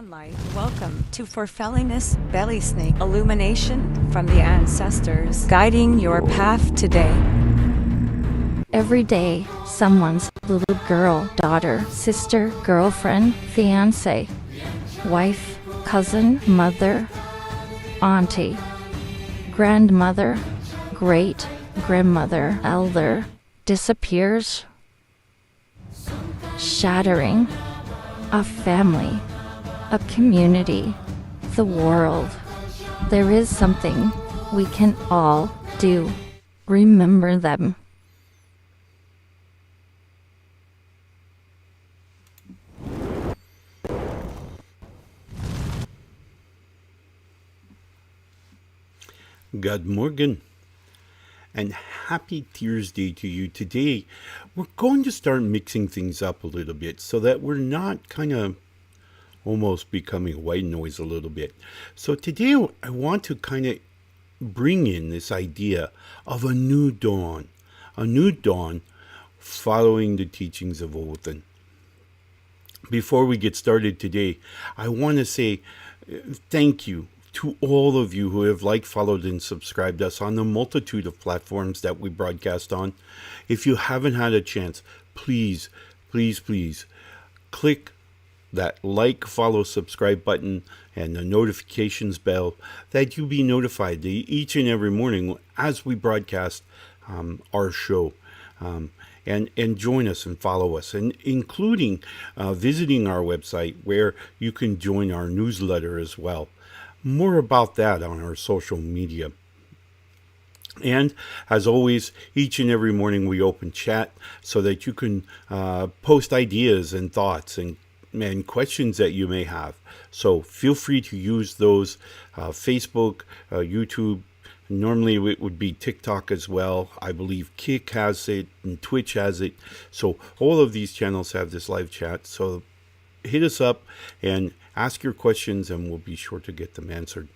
Light. Welcome to Forfellingness Belly Snake Illumination from the Ancestors, guiding your path today. Every day, someone's little girl, daughter, sister, girlfriend, fiance, wife, cousin, mother, auntie, grandmother, great-grandmother, elder, disappears, shattering a family, a community, the world. There is something we can all do. Remember them. Good morning and happy Thursday to you. Today we're going to start mixing things up a little bit so that we're not kind of almost becoming white noise a little bit. So today I want to kind of bring in this idea of a new dawn following the teachings of Odin. Before we get started today, I want to say thank you to all of you who have liked, followed, and subscribed us on the multitude of platforms that we broadcast on. If you haven't had a chance, please click that like, follow, subscribe button and the notifications bell that you be notified each and every morning as we broadcast our show. And join us and follow us, and including visiting our website where you can join our newsletter as well. More about that on our social media. And as always, each and every morning we open chat so that you can post ideas and thoughts and questions that you may have. So feel free to use those. Facebook, YouTube, normally it would be TikTok as well. I believe Kick has it and Twitch has it. So all of these channels have this live chat. So hit us up and ask your questions and we'll be sure to get them answered.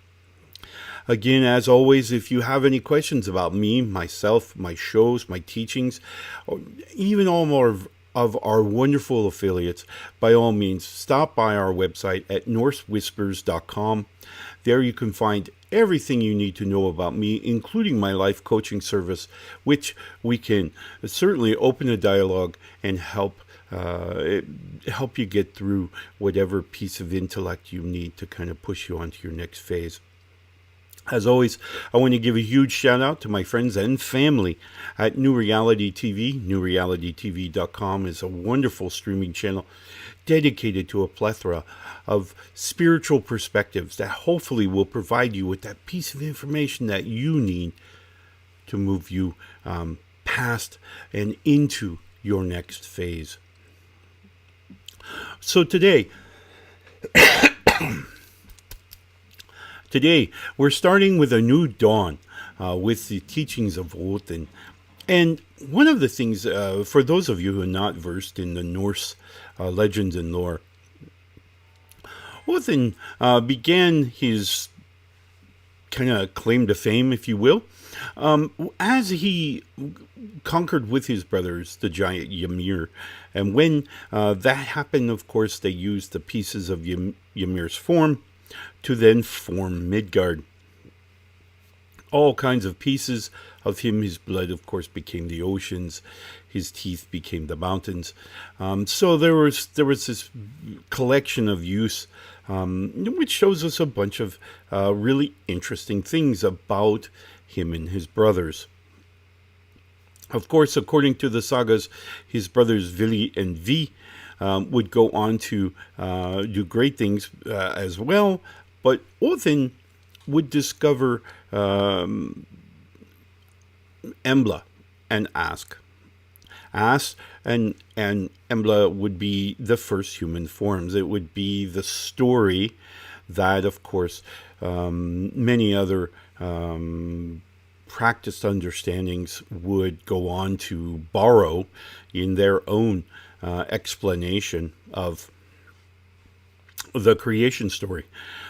Again, as always, if you have any questions about me, myself, my shows, my teachings, or even all more of our wonderful affiliates, by all means, stop by our website at norsewhispers.com. There you can find everything you need to know about me, including my life coaching service, which we can certainly open a dialogue and help you get through whatever piece of intellect you need to kind of push you onto your next phase. As always, I want to give a huge shout out to my friends and family at New Reality TV. Newrealitytv.com is a wonderful streaming channel dedicated to a plethora of spiritual perspectives that hopefully will provide you with that piece of information that you need to move you past and into your next phase. So today we're starting with a new dawn with the teachings of Odin. And one of the things, for those of you who are not versed in the Norse legends and lore, Odin began his kind of claim to fame, if you will, as he conquered with his brothers the giant Ymir. And when that happened, of course, they used the pieces of Ymir's form to then form Midgard. All kinds of pieces of him. His blood, of course, became the oceans. His teeth became the mountains. So there was this collection of use, which shows us a bunch of really interesting things about him and his brothers. Of course, according to the sagas, his brothers Vili and Vi would go on to do great things as well. But Odin would discover Embla and Ask. And Embla would be the first human forms. It would be the story that, of course, many other practiced understandings would go on to borrow in their own explanation of the creation story.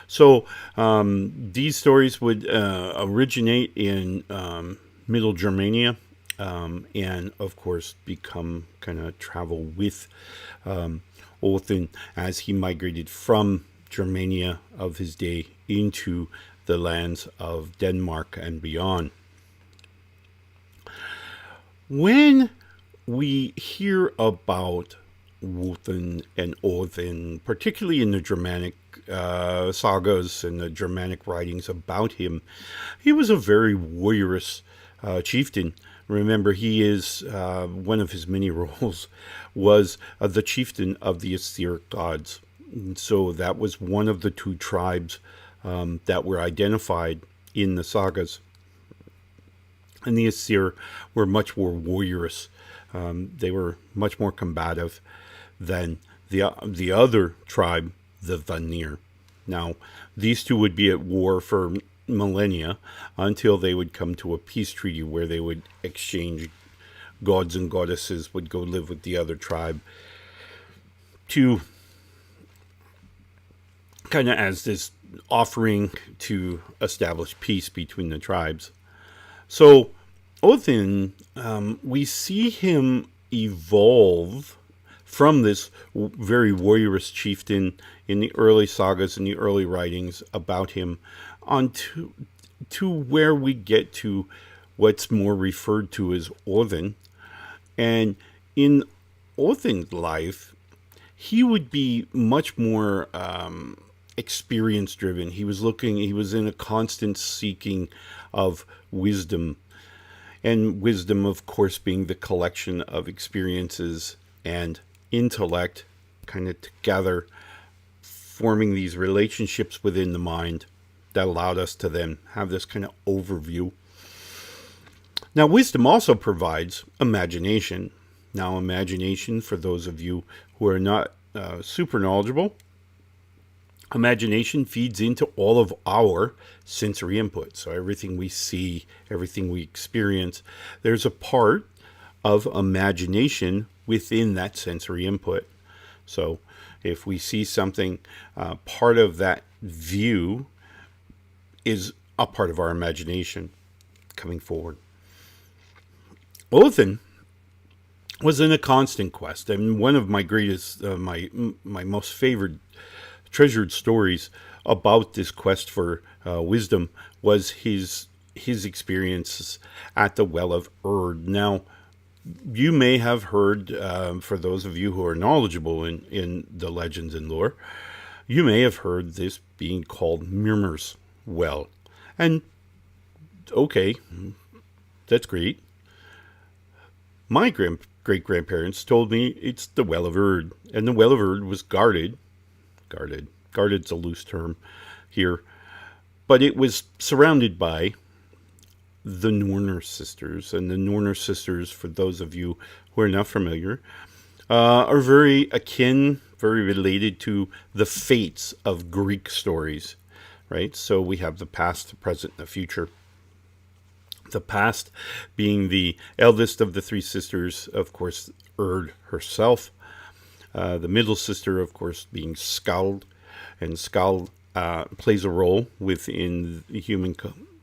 So these stories would originate in Middle Germania and, of course, become kind of travel with Odin as he migrated from Germania of his day into the lands of Denmark and beyond. When we hear about Wotan and Odin, particularly in the Germanic sagas and the Germanic writings about him, he was a very warriorous chieftain. Remember, he is one of his many roles was the chieftain of the Aesir gods. And so that was one of the two tribes that were identified in the sagas. And the Aesir were much more warriorous. They were much more combative than the other tribe, the Vanir. Now, these two would be at war for millennia until they would come to a peace treaty where they would exchange. Gods and goddesses would go live with the other tribe to kind of as this offering to establish peace between the tribes. So Odin, we see him evolve from this very warriorous chieftain in the early sagas and the early writings about him on to where we get to what's more referred to as Odin. And in Odin's life, he would be much more experience driven. He was in a constant seeking of wisdom. And wisdom, of course, being the collection of experiences and intellect kind of together, forming these relationships within the mind that allowed us to then have this kind of overview. Now, wisdom also provides imagination. Now, imagination, for those of you who are not super knowledgeable, imagination feeds into all of our sensory input. So everything we see, everything we experience, there's a part of imagination within that sensory input. So if we see something, part of that view is a part of our imagination coming forward. Odin was in a constant quest, and one of my greatest, my most favorite, treasured stories about this quest for wisdom was his experiences at the Well of Erd. Now, you may have heard, for those of you who are knowledgeable in the legends and lore, you may have heard this being called Myrmir's Well. And, okay, that's great. My great-grandparents told me it's the Well of Erd, and the Well of Erd was guarded's a loose term here, but it was surrounded by the Norse sisters. And the Norse sisters, for those of you who are not familiar, are very akin, very related to the fates of Greek stories, right? So we have the past, the present, and the future. The past being the eldest of the three sisters, of course, Erd herself. The middle sister, of course, being Skald. And Skald plays a role within the human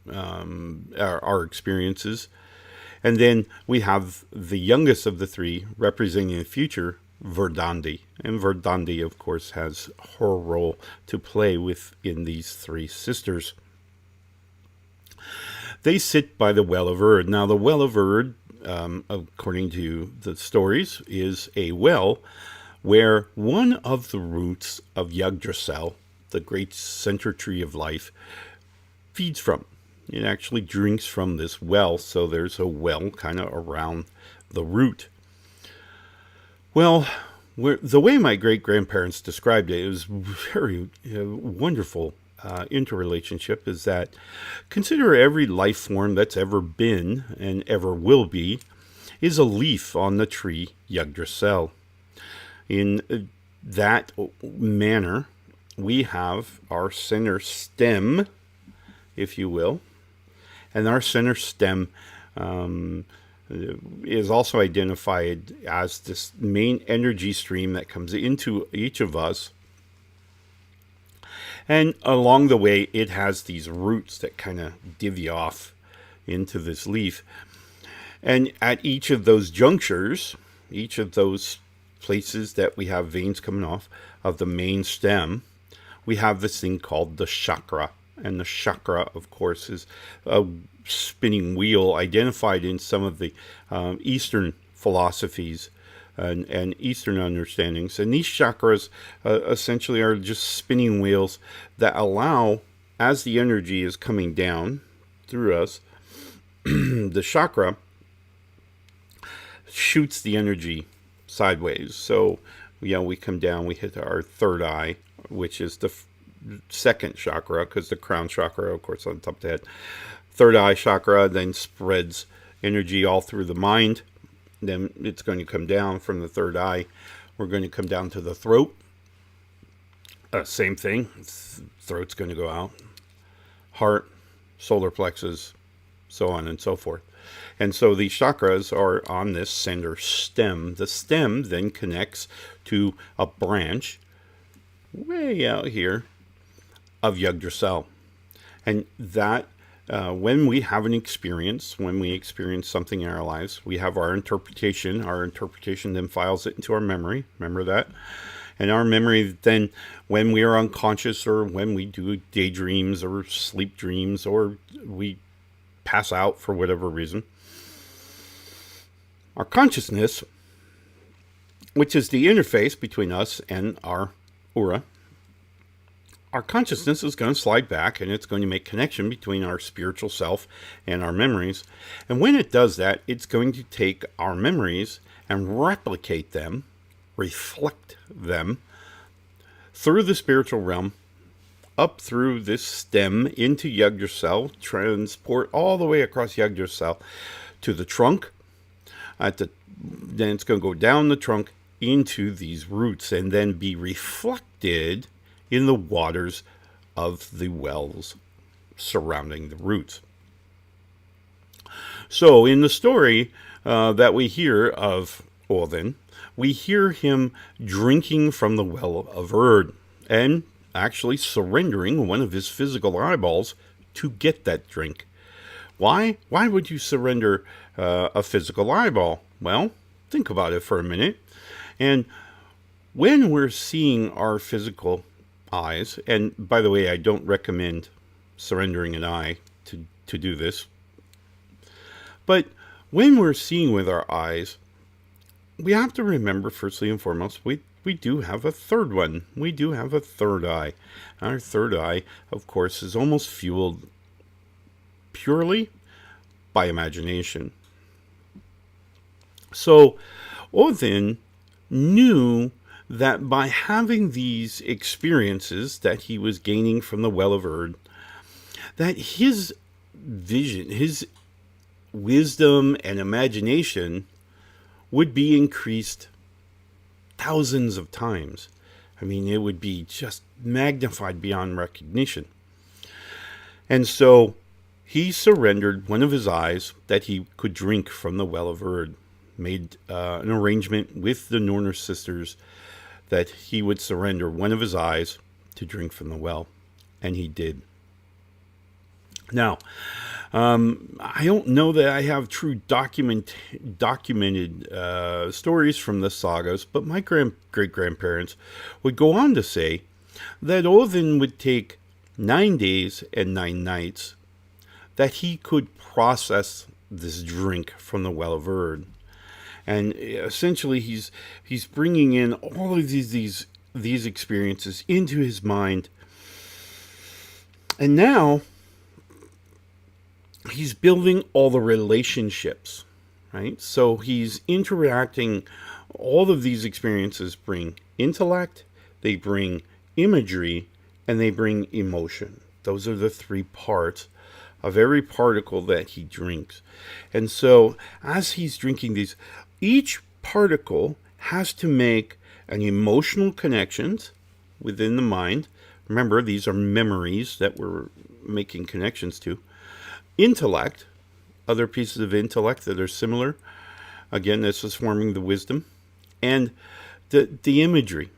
our experiences. And then we have the youngest of the three, representing the future, Verdandi. And Verdandi, of course, has her role to play within these three sisters. They sit by the Well of Erd. Now, the Well of Erd, according to the stories, is a well where one of the roots of Yggdrasil, the great center tree of life, feeds from. It actually drinks from this well, so there's a well kind of around the root. Well, the way my great-grandparents described it was very wonderful interrelationship, is that consider every life form that's ever been and ever will be is a leaf on the tree Yggdrasil. In that manner, we have our center stem, if you will, and our center stem is also identified as this main energy stream that comes into each of us. And along the way, it has these roots that kind of divvy off into this leaf. And at each of those junctures, each of those places that we have veins coming off of the main stem, we have this thing called the chakra. And the chakra, of course, is a spinning wheel identified in some of the Eastern philosophies and Eastern understandings. And these chakras essentially are just spinning wheels that allow, as the energy is coming down through us, the chakra shoots the energy sideways. So, we come down, we hit our third eye, which is the second chakra, because the crown chakra, of course, on top of the head. Third eye chakra then spreads energy all through the mind. Then it's going to come down from the third eye. We're going to come down to the throat. Same thing. Throat's going to go out. Heart, solar plexus, so on and so forth. And so these chakras are on this center stem. The stem then connects to a branch way out here of Yggdrasil. And that, when we have an experience, when we experience something in our lives, we have our interpretation. Our interpretation then files it into our memory. Remember that? And our memory then, when we are unconscious, or when we do daydreams or sleep dreams, or we pass out for whatever reason, our consciousness, which is the interface between us and our aura, our consciousness is going to slide back, and it's going to make connection between our spiritual self and our memories. And when it does that, it's going to take our memories and replicate them, reflect them through the spiritual realm, up through this stem into Yggdrasil, transport all the way across Yggdrasil to the trunk. Then it's going to go down the trunk into these roots, and then be reflected in the waters of the wells surrounding the roots. So in the story that we hear of Odin, we hear him drinking from the well of Erd, and actually surrendering one of his physical eyeballs to get that drink. Why? Why would you surrender a physical eyeball? Well, think about it for a minute. And when we're seeing our physical eyes, and by the way, I don't recommend surrendering an eye to do this, but when we're seeing with our eyes, we have to remember, firstly and foremost, we do have a third one. We do have a third eye. Our third eye, of course, is almost fueled purely by imagination. So Odin knew that by having these experiences that he was gaining from the Well of Erd, that his vision, his wisdom and imagination would be increased thousands of times. I mean, it would be just magnified beyond recognition. And so he surrendered one of his eyes that he could drink from the Well of Erd, made an arrangement with the Norse sisters that he would surrender one of his eyes to drink from the well. And he did. Now, I don't know that I have true documented stories from the sagas, but my great-grandparents would go on to say that Odin would take 9 days and 9 nights that he could process this drink from the Well of Erd. And essentially, he's bringing in all of these experiences into his mind. And now he's building all the relationships, right? So he's interacting. All of these experiences bring intellect, they bring imagery, and they bring emotion. Those are the three parts of every particle that he drinks. And so as he's drinking these, each particle has to make an emotional connections within the mind. Remember, these are memories that we're making connections to. Intellect, other pieces of intellect that are similar. Again, this is forming the wisdom. And the imagery.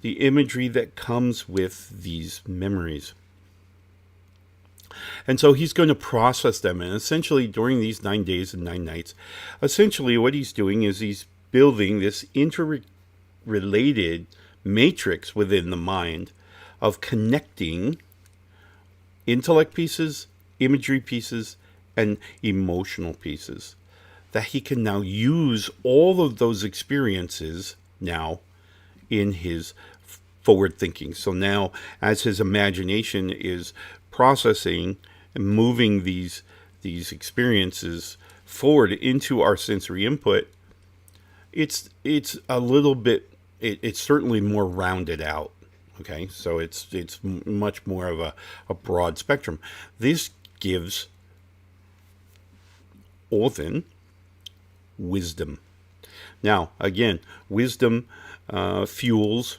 The imagery that comes with these memories. And so he's going to process them. And essentially, during these 9 days and 9 nights, essentially what he's doing is he's building this interrelated matrix within the mind of connecting intellect pieces, imagery pieces, and emotional pieces, that he can now use all of those experiences now in his forward thinking. So now, as his imagination is processing and moving these experiences forward into our sensory input, it's a little bit, it's certainly more rounded out. Okay, so it's much more of a broad spectrum. This gives Odin wisdom. Now, again, wisdom fuels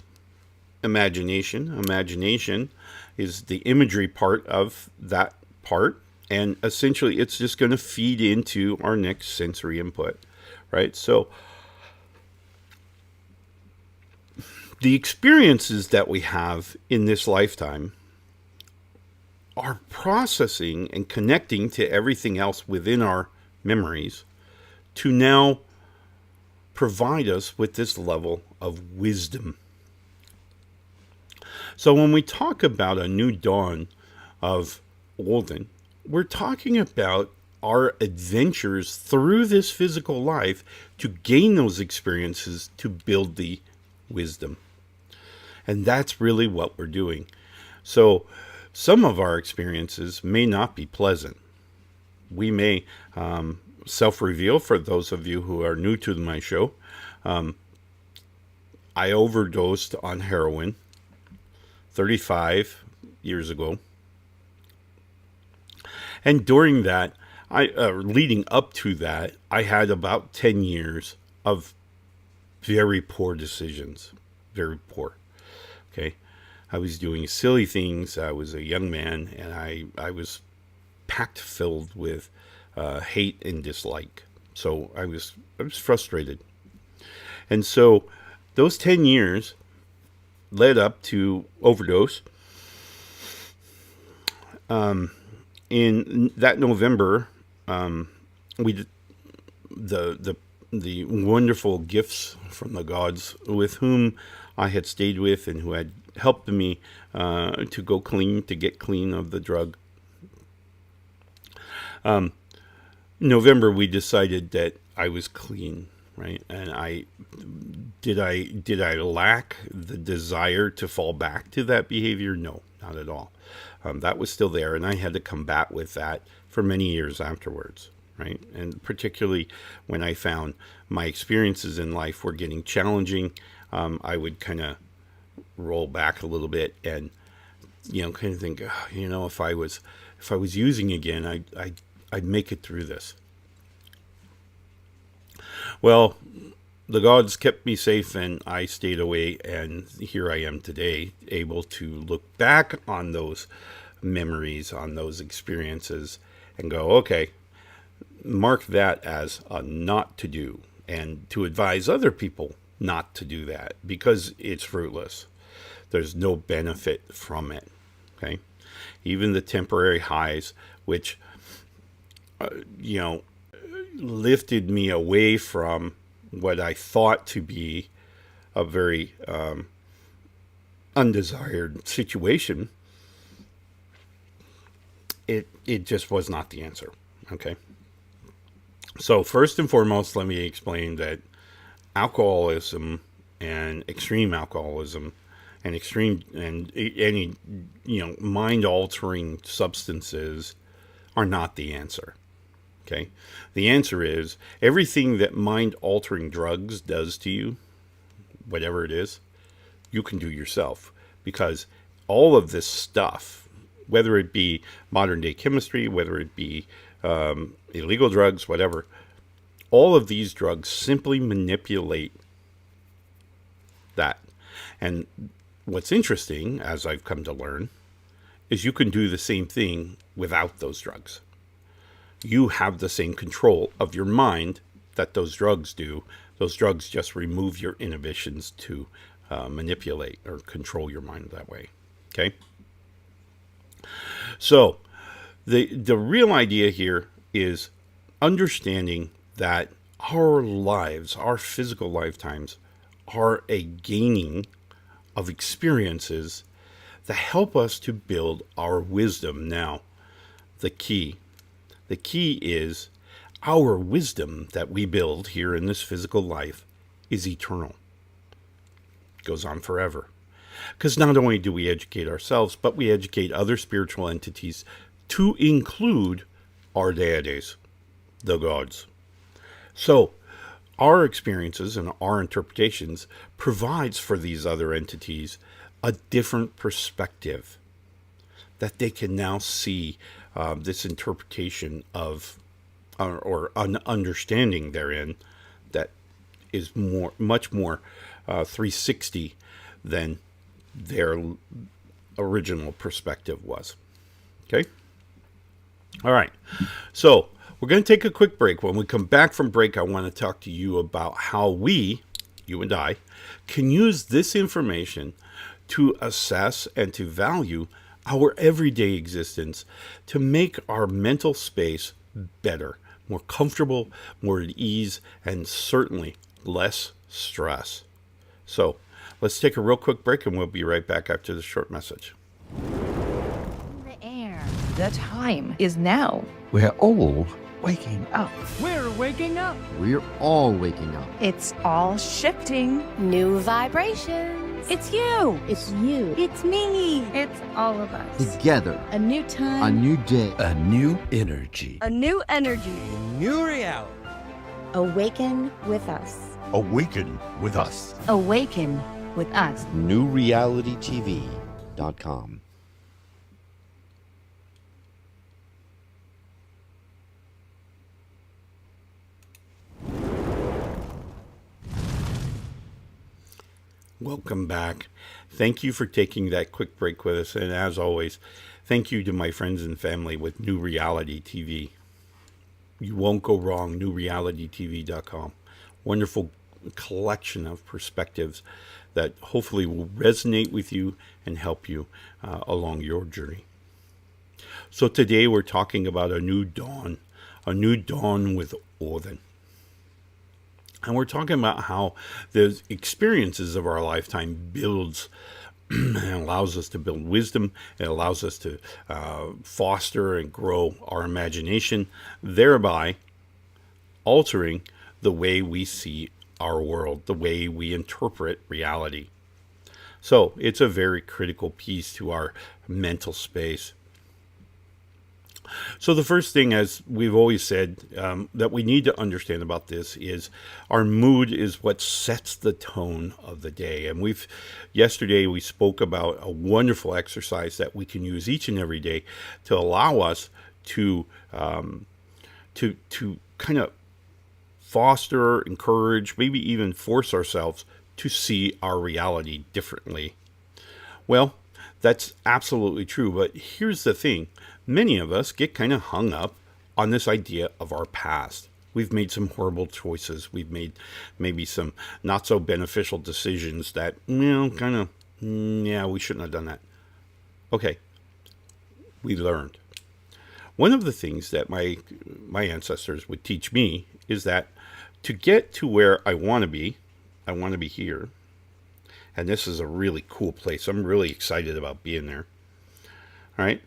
imagination. Imagination is the imagery part of that part, and essentially it's just going to feed into our next sensory input, right? So the experiences that we have in this lifetime are processing and connecting to everything else within our memories to now provide us with this level of wisdom. So when we talk about a new dawn of Odin, we're talking about our adventures through this physical life to gain those experiences to build the wisdom. And that's really what we're doing. So some of our experiences may not be pleasant. We may self-reveal, for those of you who are new to my show. I overdosed on heroin 35 years ago. And during that, leading up to that, I had about 10 years of very poor decisions. Very poor. Okay. I was doing silly things. I was a young man, and I was packed filled with hate and dislike. So I was frustrated. And so those 10 years led up to overdose. In that November, we the wonderful gifts from the gods with whom I had stayed with and who had helped me to go clean, to get clean of the drug. November, we decided that I was clean, right? And did I lack the desire to fall back to that behavior? No, not at all. That was still there, and I had to combat with that for many years afterwards, right? And particularly when I found my experiences in life were getting challenging, I would kind of roll back a little bit and, kind of think, if I was using again, I'd make it through this. Well, the gods kept me safe and I stayed away, and here I am today, able to look back on those memories, on those experiences, and go, okay, mark that as a not to do, and to advise other people not to do that because it's fruitless. There's no benefit from it. Okay, even the temporary highs, which lifted me away from what I thought to be a very undesired situation, it just was not the answer. Okay. So first and foremost, let me explain that alcoholism and extreme alcoholism and any mind altering substances are not the answer. Okay. The answer is everything that mind altering drugs does to you, whatever it is, you can do yourself, because all of this stuff, whether it be modern day chemistry, whether it be illegal drugs, whatever, all of these drugs simply manipulate that. And what's interesting, as I've come to learn, is you can do the same thing without those drugs. You have the same control of your mind that those drugs do. Those drugs just remove your inhibitions to manipulate or control your mind that way. Okay? So the real idea here is understanding that our lives, our physical lifetimes, are a gaining of experiences that help us to build our wisdom. Now, the key is our wisdom that we build here in this physical life is eternal. It goes on forever. Because not only do we educate ourselves, but we educate other spiritual entities, to include our deities, the gods. So, our experiences and our interpretations provides for these other entities a different perspective that they can now see this interpretation of, or an understanding therein that is much more 360 than their original perspective was. Okay? All right. So, we're going to take a quick break. When we come back from break, I want to talk to you about how we, you and I, can use this information to assess and to value our everyday existence, to make our mental space better, more comfortable, more at ease, and certainly less stress. So, let's take a real quick break and we'll be right back after this short message. The air. The time is now. We're all waking up. We're waking up. We're all waking up. It's all shifting. New vibrations. It's you. It's you. It's me. It's all of us. Together. A new time. A new day. A new energy. A new energy. New reality. Awaken with us. Awaken with us. Awaken with us. newrealitytv.com. Welcome back. Thank you for taking that quick break with us. And as always, thank you to my friends and family with New Reality TV. You won't go wrong, newrealitytv.com. Wonderful collection of perspectives that hopefully will resonate with you and help you along your journey. So today we're talking about a new dawn with Odin. And we're talking about how the experiences of our lifetime builds and allows us to build wisdom. It allows us to foster and grow our imagination, thereby altering the way we see our world, the way we interpret reality. So it's a very critical piece to our mental space. So the first thing, as we've always said, that we need to understand about this is our mood is what sets the tone of the day. And yesterday we spoke about a wonderful exercise that we can use each and every day to allow us to kind of foster, encourage, maybe even force ourselves to see our reality differently. Well, that's absolutely true. But here's the thing. Many of us get kind of hung up on this idea of our past. We've made some horrible choices. We've made maybe some not so beneficial decisions that, we shouldn't have done that. Okay, we learned. One of the things that my ancestors would teach me is that to get to where I want to be here. And this is a really cool place. I'm really excited about being there. All right.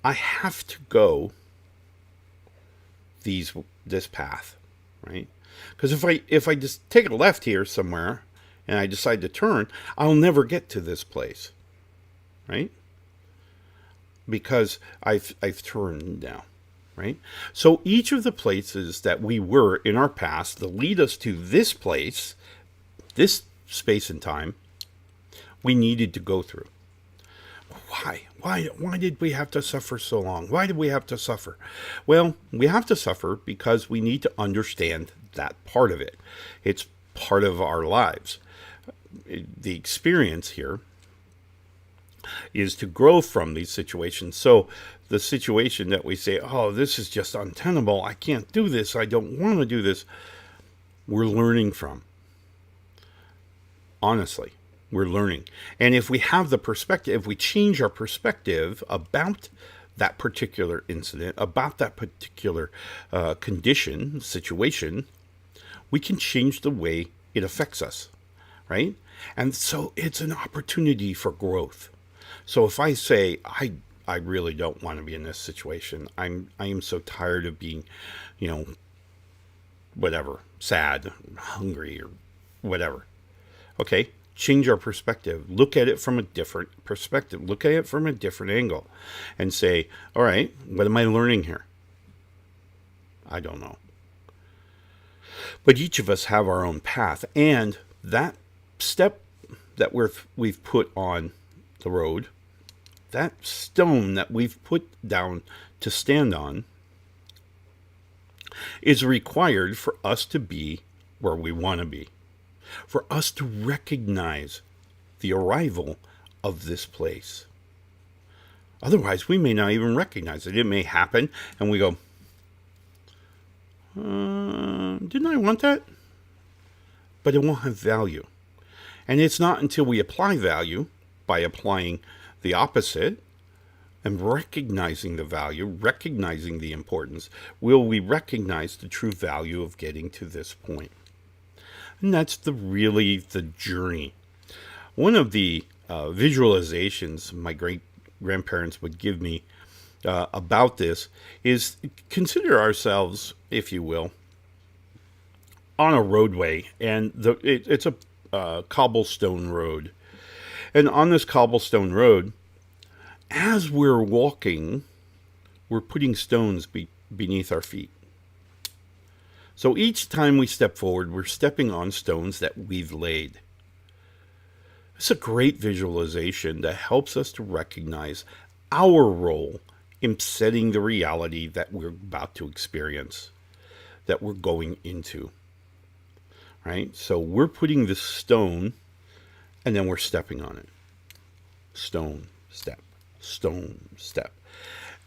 I have to go this path, right? Because if I just take a left here somewhere and I decide to turn, I'll never get to this place, right? Because I've turned now, right? So each of the places that we were in our past that lead us to this place, this space and time, we needed to go through. Why did we have to suffer so long? Why did we have to suffer? Well, we have to suffer because we need to understand that part of it. It's part of our lives. The experience here is to grow from these situations. So the situation that we say, oh, this is just untenable. I can't do this. I don't want to do this. We're learning from. Honestly. We're learning. And if we have the perspective, if we change our perspective about that particular incident, about that particular condition, situation, we can change the way it affects us, right? And so it's an opportunity for growth. So if I say, I really don't want to be in this situation. I am so tired of being, whatever, sad, hungry, or whatever. Okay, change our perspective. Look at it from a different perspective. Look at it from a different angle and say, all right, what am I learning here? I don't know. But each of us have our own path, and that step that we've put on the road, that stone that we've put down to stand on, is required for us to be where we want to be, for us to recognize the arrival of this place. Otherwise, we may not even recognize it. It may happen, and we go, didn't I want that? But it won't have value. And it's not until we apply value by applying the opposite and recognizing the value, recognizing the importance, will we recognize the true value of getting to this point. And that's really the journey. One of the visualizations my great-grandparents would give me about this is consider ourselves, if you will, on a roadway, and it's a cobblestone road. And on this cobblestone road, as we're walking, we're putting stones beneath our feet. So each time we step forward, we're stepping on stones that we've laid. It's a great visualization that helps us to recognize our role in setting the reality that we're about to experience, that we're going into. Right? So we're putting this stone, and then we're stepping on it. Stone, step, stone, step.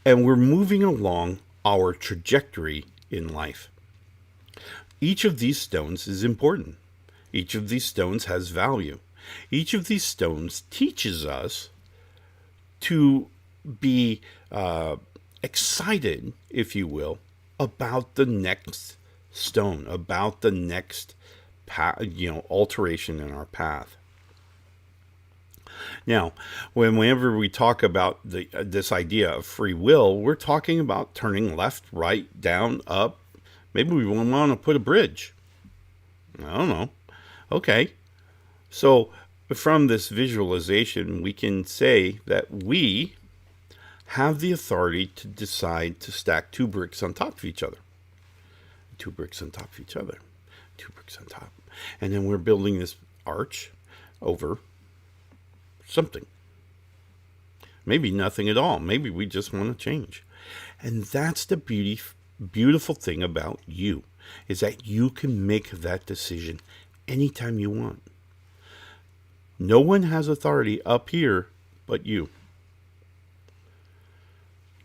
And we're moving along our trajectory in life. Each of these stones is important. Each of these stones has value. Each of these stones teaches us to be excited, if you will, about the next stone, about the next alteration in our path. Now, whenever we talk about this idea of free will, we're talking about turning left, right, down, up. Maybe we want to put a bridge. I don't know. Okay. So from this visualization, we can say that we have the authority to decide to stack 2 bricks on top of each other. 2 bricks on top of each other. 2 bricks on top. And then we're building this arch over something. Maybe nothing at all. Maybe we just want to change. And that's the beautiful thing about you, is that you can make that decision anytime you want. No one has authority up here but you.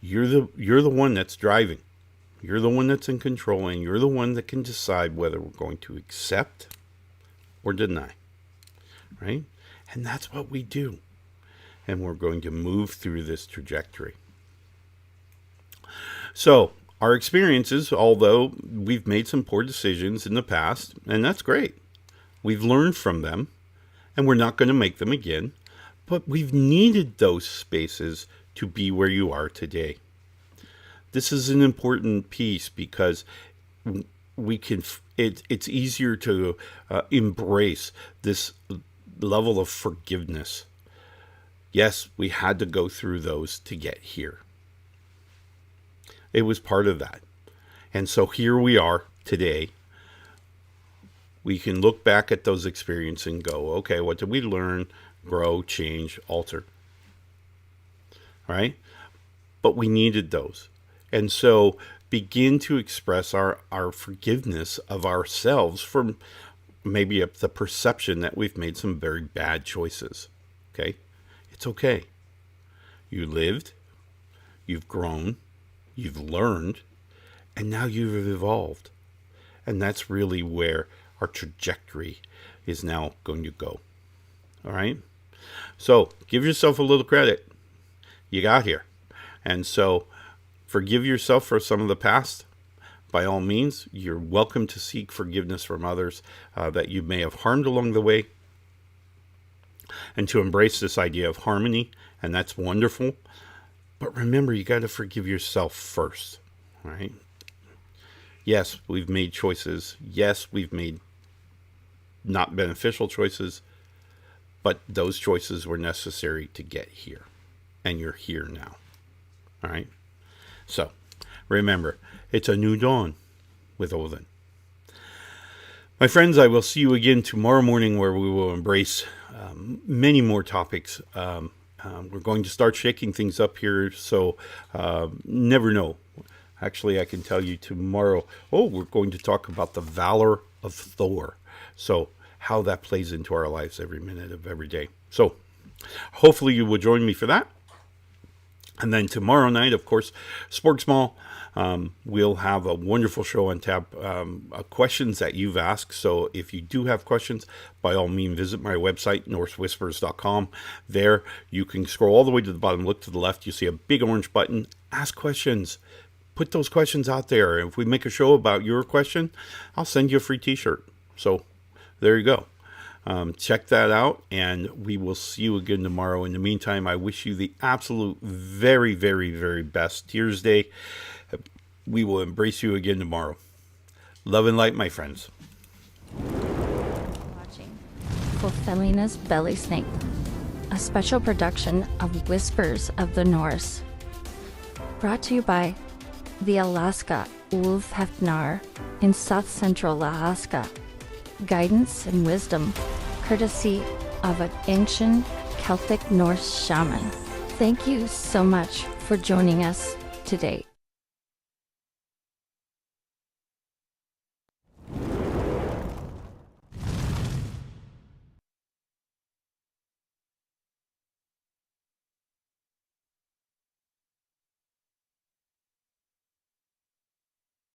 You're the one that's driving. You're the one that's in control, and you're the one that can decide whether we're going to accept or deny. Right? And that's what we do. And we're going to move through this trajectory. So, our experiences, although we've made some poor decisions in the past, and that's great. We've learned from them, and we're not going to make them again. But we've needed those spaces to be where you are today. This is an important piece because we can. It's easier to embrace this level of forgiveness. Yes, we had to go through those to get here. It was part of that. And so here we are today. We can look back at those experiences and go, okay, what did we learn, grow, change, alter? All right? But we needed those. And so begin to express our forgiveness of ourselves for maybe the perception that we've made some very bad choices. Okay? It's okay. You lived, you've grown, you've learned, and now you've evolved. And that's really where our trajectory is now going to go. All right? So give yourself a little credit. You got here. And so forgive yourself for some of the past. By all means, you're welcome to seek forgiveness from others that you may have harmed along the way, and to embrace this idea of harmony and that's wonderful. But remember, you got to forgive yourself first, right? Yes, we've made choices. Yes, we've made not beneficial choices, but those choices were necessary to get here, and you're here now. All right? So, remember, it's a new dawn with Odin. My friends, I will see you again tomorrow morning, where we will embrace many more topics. We're going to start shaking things up here, so never know. Actually, I can tell you tomorrow, we're going to talk about the valor of Thor. So how that plays into our lives every minute of every day. So hopefully you will join me for that. And then tomorrow night, of course, Sporks Mall. We'll have a wonderful show on tap, questions that you've asked. So if you do have questions, by all means, visit my website, norsewhispers.com. There, you can scroll all the way to the bottom, look to the left. You see a big orange button, ask questions. Put those questions out there. If we make a show about your question, I'll send you a free t-shirt. So there you go. Check that out, and we will see you again tomorrow. In the meantime, I wish you the absolute very, very, very best Tears Day. We will embrace you again tomorrow. Love and light, my friends. Watching Ulfhednar's Belly Snake, a special production of Whispers of the Norse. Brought to you by the Alaska ulfhednar in South Central Alaska. Guidance and wisdom, courtesy of an ancient Celtic Norse shaman. Thank you so much for joining us today.